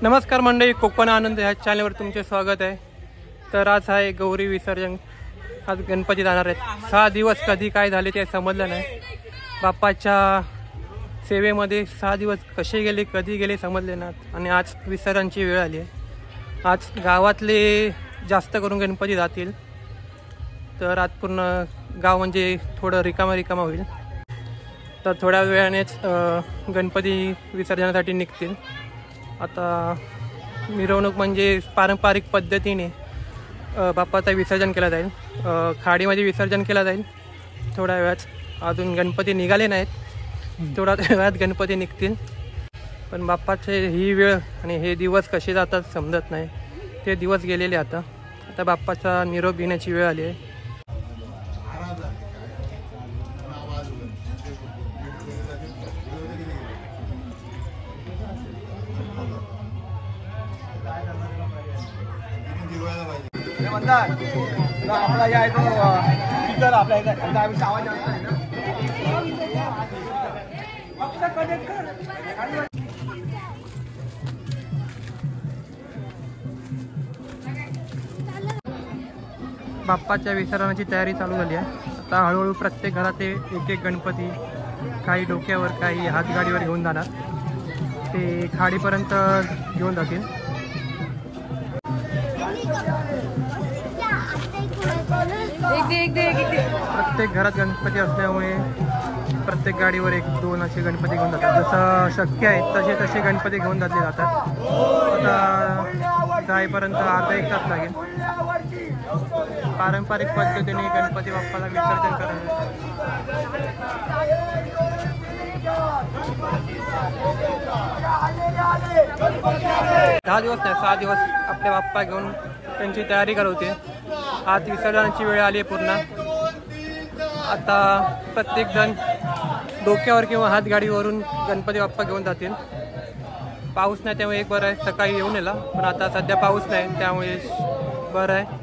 नमस्कार मंडळी, कोकण आनंद ह्या चॅनलवर तुमचे स्वागत आहे। तर आज आहे गौरी विसर्जन। आज गणपती जाणार आहेत। 6 दिवस कधी काय झाले ते समजलं नाही। बाप्पाच्या सेवेमध्ये 6 दिवस कसे गेले कधी गेले समजले नाही आणि आज विसर्जनची वेळ आली आहे। आज गावातले जास्त करून गणपती जातील, तर आज पूर्ण गाव म्हणजे थोडं रिकामा होईल। तर थोड्या वेळानेच गणपती विसर्जनासाठी निघतील। आता मिरवणूक म्हणजे पारंपरिक पद्धतीने बाप्पाचं विसर्जन केलं जाईल। खाडीमध्ये विसर्जन केलं जाईल थोड्या वेळात। अजून गणपती निघाले नाहीत, थोड्या वेळात गणपती निघतील। पण बाप्पाचे ही वेळ आणि हे दिवस कसे जातात समजत नाही। ते दिवस गेलेले आता बाप्पाचा निरोप घेण्याची वेळ आली आहे। आपला या स्पीकर आपल्या इथं आवाज बाप्पाच्या विसर्जनाची तयारी चालू झाली आहे। आता हळूहळू प्रत्येक घरात एक एक गणपती, काही डोक्यावर काही हातगाडीवर घेऊन जाणार, ते खाडीपर्यंत घेऊन जातील। प्रत्येक घरात गणपती असल्यामुळे प्रत्येक गाडीवर 1-2 असे गणपती घेऊन जातात। जसं शक्य आहे तसे गणपती घेऊन जातले जातात। आता जाईपर्यंत अर्धा 1 तास लागेल। पारंपरिक पद्धतीने गणपती बाप्पाला विसर्जन करायचं। 10 दिवस नाही 6 दिवस आपले बाप्पा घेऊन त्यांची तयारी करवते। आज विसर्जनाची वेळ आली आहे पूर्ण। आता प्रत्येक जण डोक्यावर किंवा हातगाडीवरून गणपती बाप्पा घेऊन जातील। पाऊस नाही त्यामुळे एक बरं आहे, सकाळी येऊन नेला, पण आता सध्या पाऊस नाही त्यामुळे बरं आहे।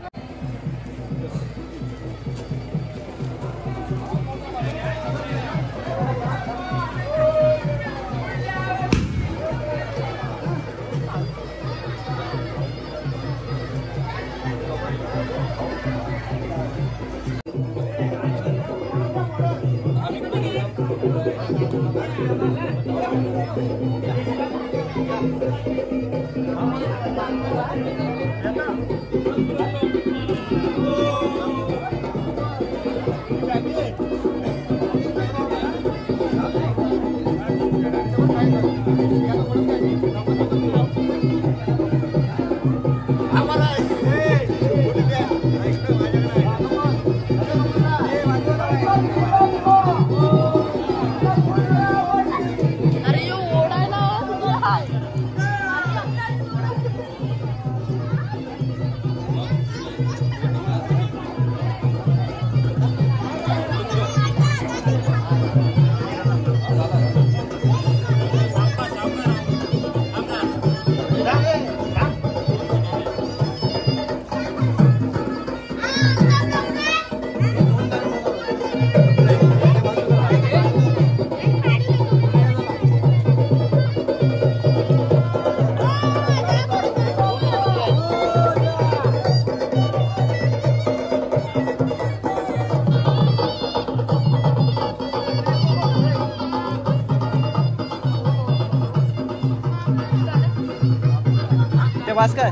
वास काय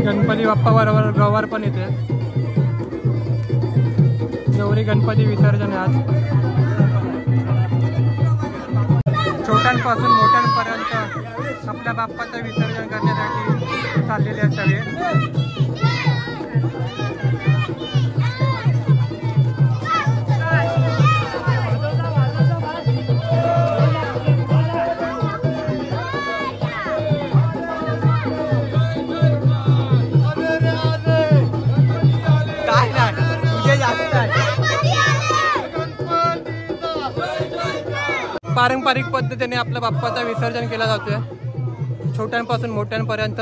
गणपती बाप्पा बरोबर गवार पण येते। गौरी गणपती विसर्जन आज छोट्यांपासून मोठ्यांपर्यंत आपल्या बाप्पाचं विसर्जन करण्यासाठी चाललेले आहेत सगळे। पारंपरिक पद्धतीने आपल्या बाप्पाचं विसर्जन केला जातोय। छोट्यांपासून मोठ्यांपर्यंत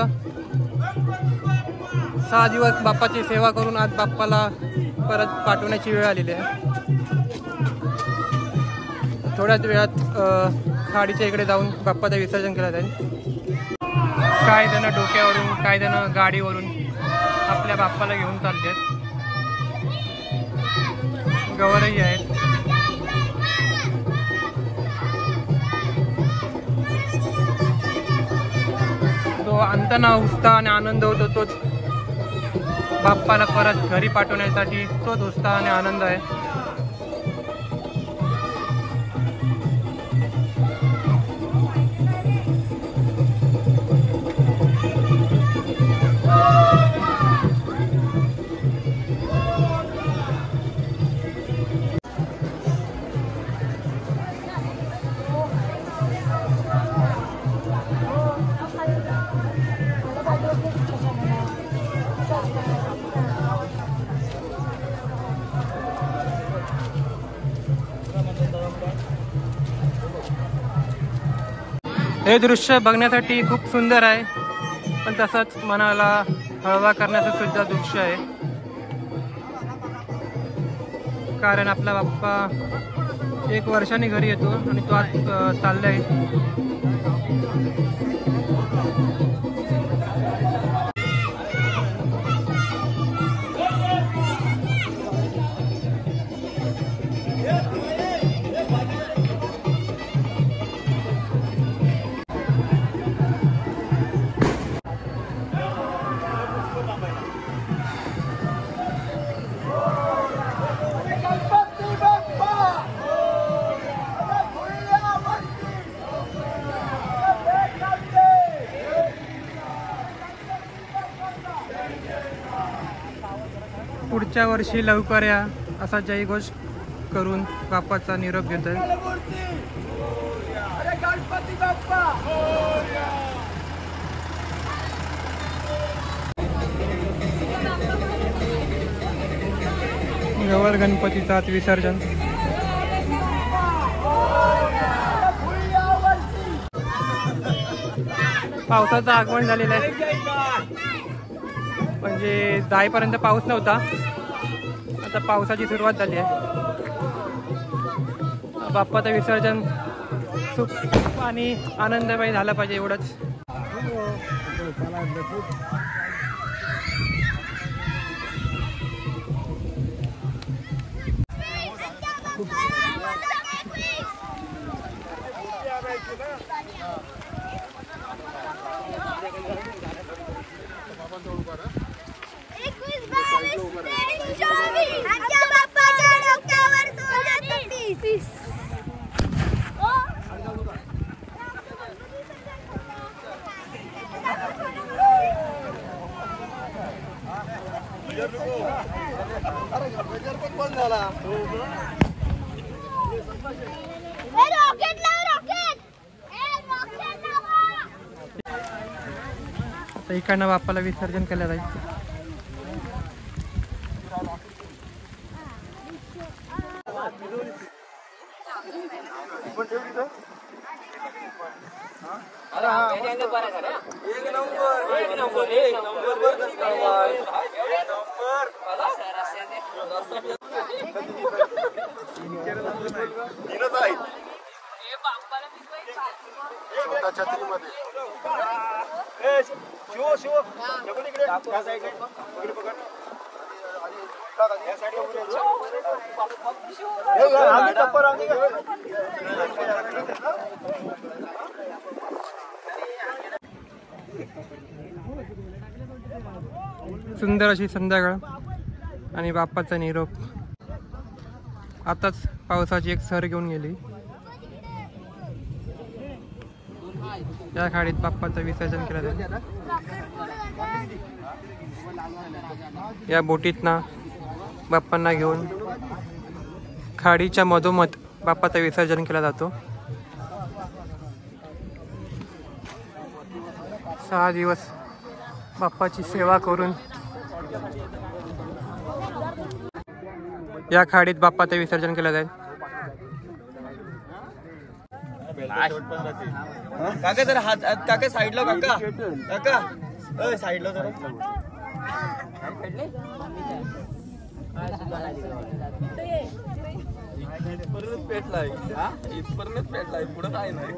6 दिवस बाप्पाची सेवा करून आज बाप्पाला परत पाठवण्याची वेळ आलेली आहे. थोड्याच वेळात खाडीच्या इकडे जाऊन बाप्पाचं विसर्जन केलं जाईल. काही जण डोक्यावरून, काही जण गाडीवरून आपल्या बाप्पाला घेऊन चालले आहेत. गवरही आहेत. तो आणताना उत्साह आणि आनंद होतो, तोच बाप्पाला परत घरी पाठवण्यासाठी तोच उत्साह आणि आनंद आहे. हे दृश्य बघण्यासाठी खूप सुंदर आहे, पण तसंच मनाला हळवा करण्याचं सुद्धा दृश्य आहे. कारण आपला बाप्पा 1 वर्षाने घरी येतो आणि तो आज चाललाय. पुढच्या वर्षी लवकर या असा जयघोष करून बाप्पाचा निरोप घेतात. गवर गणपतीचा विसर्जन. पावसाचं आगमन झालेलं आहे, म्हणजे जाईपर्यंत पाऊस नव्हता, आता पावसाची सुरुवात झाली आहे. बाप्पाचं विसर्जन सुख आणि आनंदमय झालं पाहिजे एवढंच. इकडनं बाप्पाला विसर्जन केलं जाईल. सुंदर अशी संध्याकाळ आणि बाप्पाचा निरोप. आताच पावसाची एक सर घेऊन गेली. या खाडीत बाप्पाचं विसर्जन केलं जाईल. या बोटीतनं बाप्पांना घेऊन खाडीच्या मधोमध बाप्पाचं विसर्जन केला जातो. 6 दिवस बाप्पाची सेवा करून या खाडीत बाप्पाचं विसर्जन केलं जाईल. काका जरा हात काका साईडला काका काका साईडला जरा इथपर्यंत पेटलाय इथपर्यंत पेटलाय पुढं काय नाही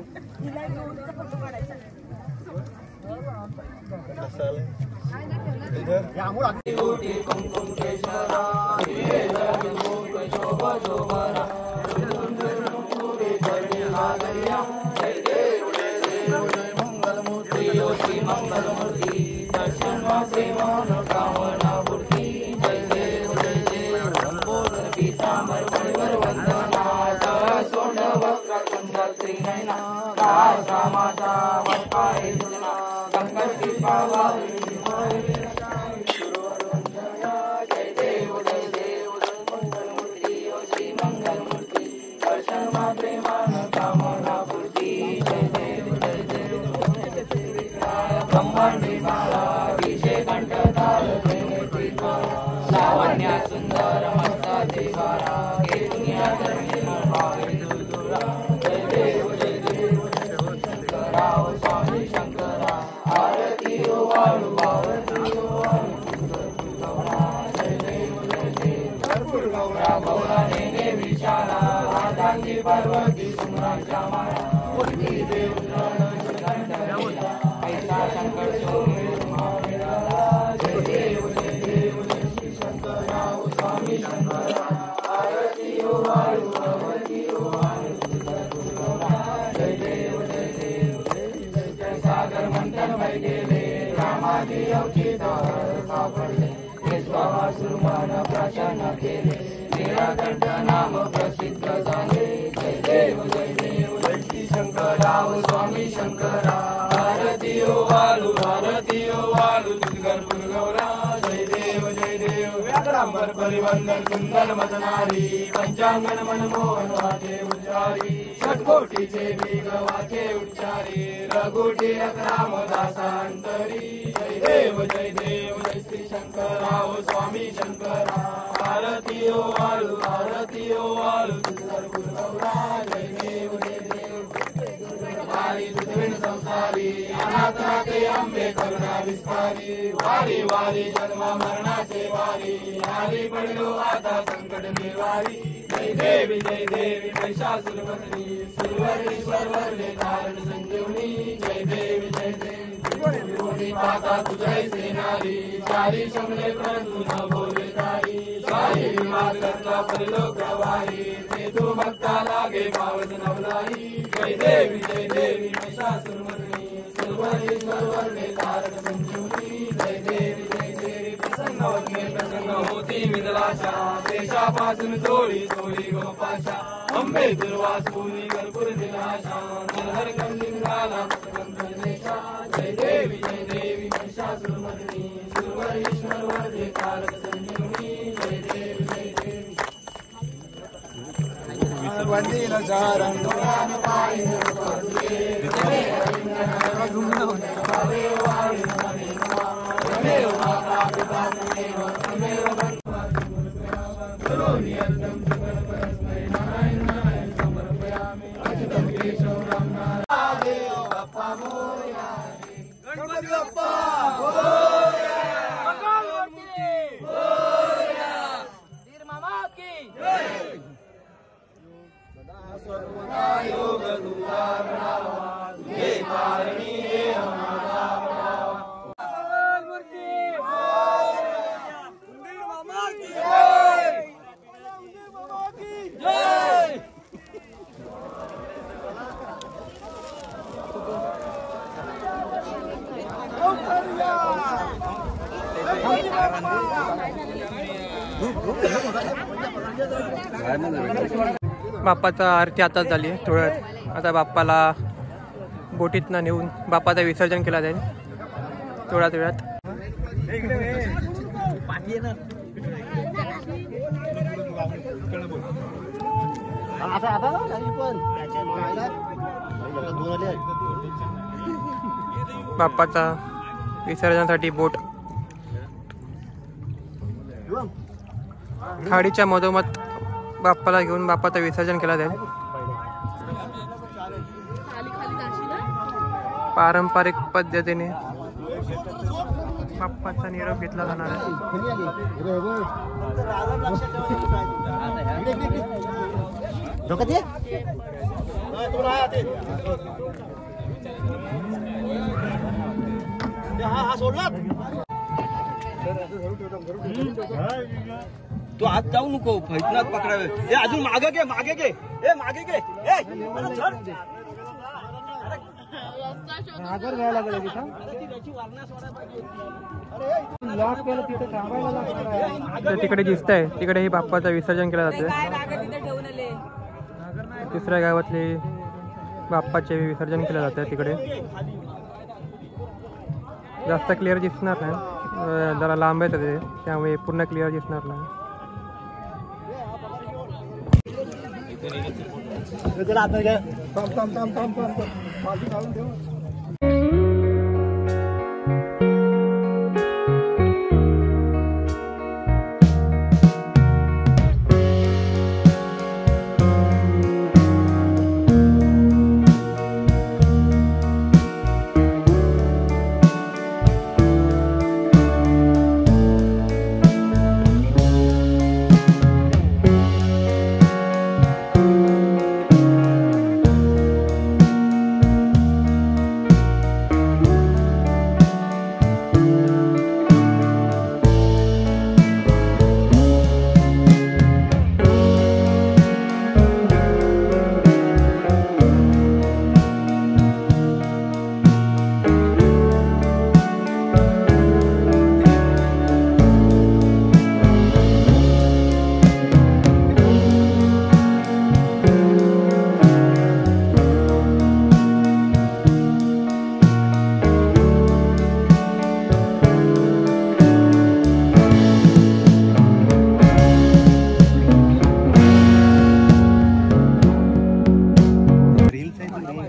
परिवंदन सुंदर मदनारी पंचांगन मनमोहन वाचे उच्चारी षटकोटीचे बीग वाचे उच्चारी रघुटी रामदासांतरी जय देव जय श्री शंकराव स्वामी शंकरा आरती ओ वाळू सुंदर गुरुगौरा जय देव वारी तुझविण संसारी अनाथ राते अंबे करुणा विस्तारी वारी वारी जन्म मरणाचे वारी आली पडलो आता संकट निवारी जय देवी महिषासुरमर्दिनी सुरवरेश्वर वरले कारण संजीवनी जय देवी कोटी पाता तुझे सेनारी चारी शमले परंतु न बोले तारी सारी विवाद करता परलोक वारी ते तू भक्ता लागे पावत नवलाई जय देवी महिषासुरमर्दिनी सुरवरेश्वर वरले कारण संजीवनी जय देवी प्रसन्न होती मिदलाशा देशापासून सोळी गोपाशा अंबे दुर्वासूनी कर्पूर दिलाशा नरहर कंदिंगाला जय देवी महिषासुरमर्दिनी सुरवरेश्वर वरदे कारक संजीवनी जय देवी वंदीन चारण बाप्पाचा आरती आताच झाली आहे थोड्यात. आता बाप्पाला बोटीतनं नेऊन बाप्पाचं विसर्जन केला जाईल थोड्याच वेळात. बाप्पाचा विसर्जनासाठी बोट खाडीच्या मधोमध बाप्पाला घेऊन बाप्पाचं विसर्जन केला जाईल. पारंपरिक पद्धतीने बाप्पाचा निरोप घेतला जाणार आहे. तू आत जाऊ नको, फैतनात पकडावे. ए अजून मागे घे, मागे घे, ए मागे घे. ए तिकडे दिसत आहे, तिकडे ही बाप्पाचं विसर्जन केलं जातं. दुसऱ्या गावातले बाप्पाचे विसर्जन केलं जातं. तिकडे जास्त क्लिअर दिसणार नाही, जरा लांब आहे ते, त्यामुळे पूर्ण क्लिअर दिसणार नाही.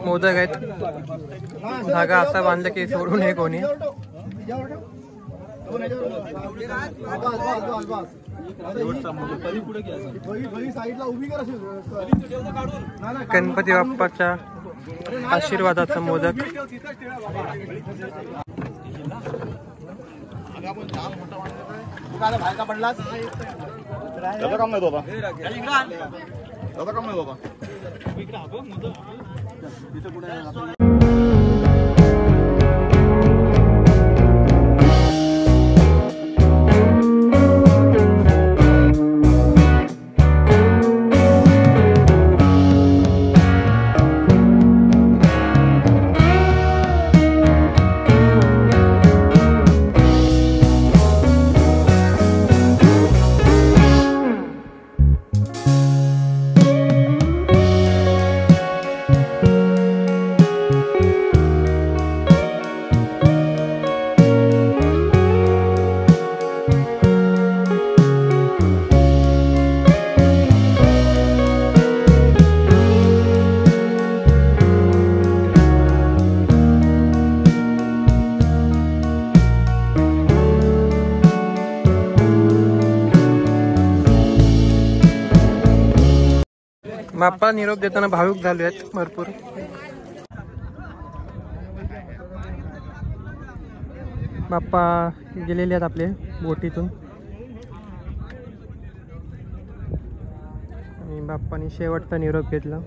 मोदक आहेत, धागा असा बांधला की सोडू नये कोणी. गणपती बाप्पाच्या आशीर्वादाचा मोदक. बाप्पा निरोप देताना भाविक झाले आहेत भरपूर. बाप्पा गेलेले आहेत आपले बोटीतून आणि बाप्पानी शेवटचा निरोप घेतला.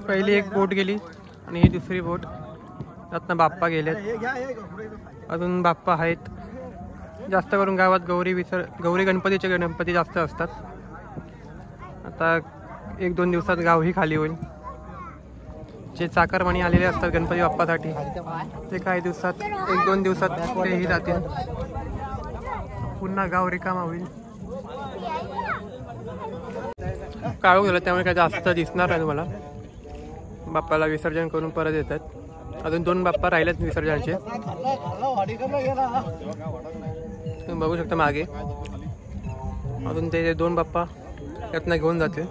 पहिली एक बोट गेली आणि ही दुसरी बोट. त्यातनं बाप्पा गेलेत, अजून बाप्पा आहेत. जास्त करून गावात गौरी गणपतीचे गणपती जास्त असतात. आता 1-2 दिवसात गावही खाली होईल. जे चाकरमानी आलेले असतात गणपती बाप्पासाठी ते काही दिवसात 1-2 दिवसात तेही जातील. पुन्हा गाव रिकामा होईल. काळू झालं त्यामुळे काही जास्त दिसणार नाही तुम्हाला. बाप्पाला विसर्जन करून परत येतात. अजून 2 बाप्पा राहिलेत विसर्जनाचे. तुम्ही बघू शकता मागे अजून ते 2 बाप्पा यातनं घेऊन जाते.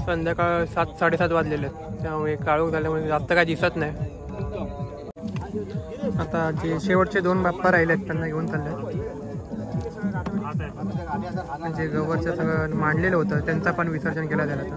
संध्याकाळ 7-7:30 वाजलेले आहेत, त्यामुळे काळोख झाल्यामुळे जास्त काय दिसत नाही. आता जे शेवटचे 2 बाप्पा राहिले आहेत त्यांना घेऊन चालले. जे गवरचं सगळं मांडलेलं होतं त्यांचा पण विसर्जन केला जाईल आता.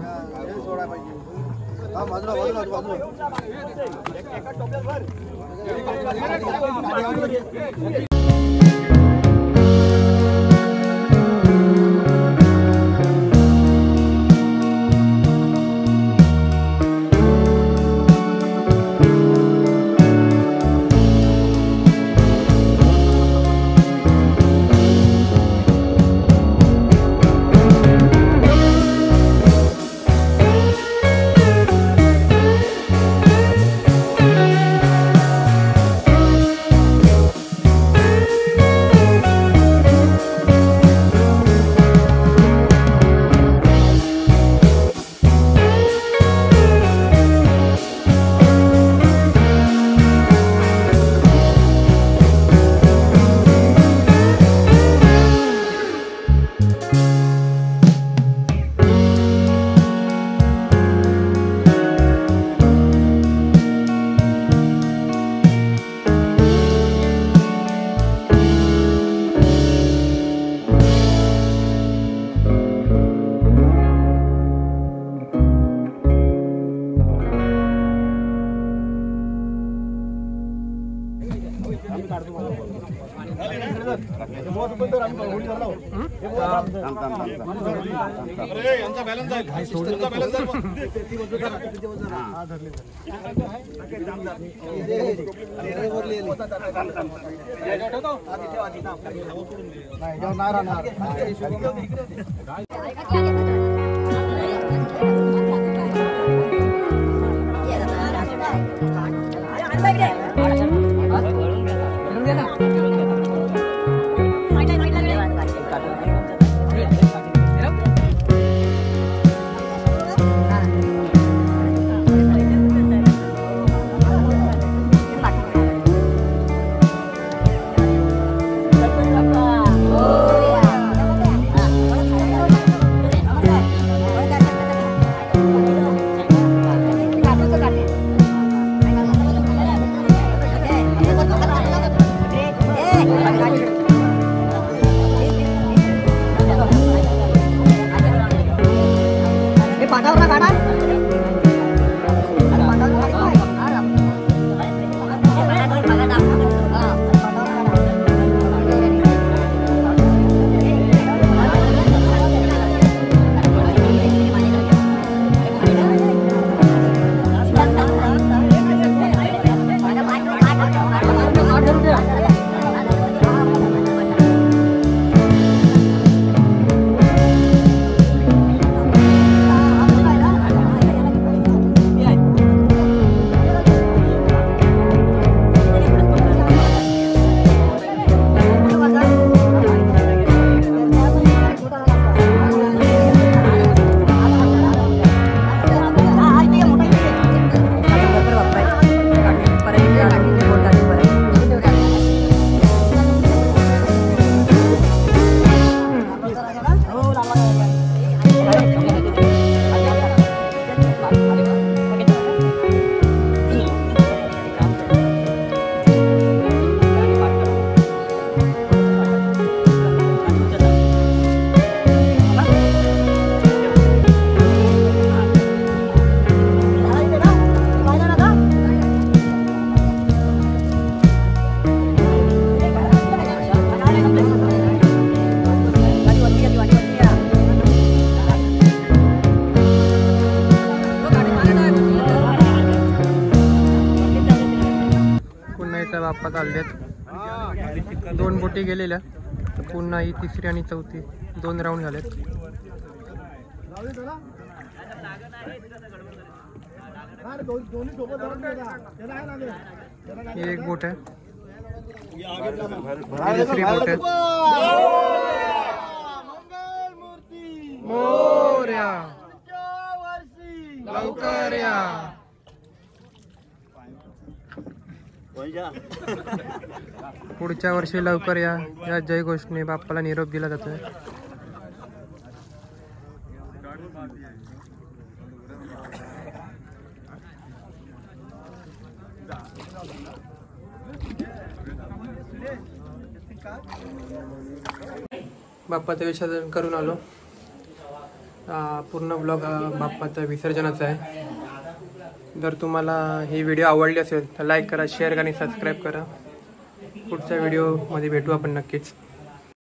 बाप्पा चाललेत. 2 बोटी गेलेल्या, पुन्हा ही 3री आणि 4थी 2 राऊंड झालेत. ही एक बोट आहे, 3री बोट आहे. मोरया लवकर या. पुढच्या वर्षी लवकर या जय घोषने बाप्पाला निरोप दिला जातोय. बाप्पाचं विसर्जन करून आलो. पूर्ण ब्लॉग बाप्पाच्या विसर्जनाचा आहे. जर तुम्हाला ही व्हिडिओ आवडली असेल तर लाईक करा, शेअर करा आणि सबस्क्राईब करा. पुढच्या व्हिडिओमध्ये भेटू आपण नक्कीच.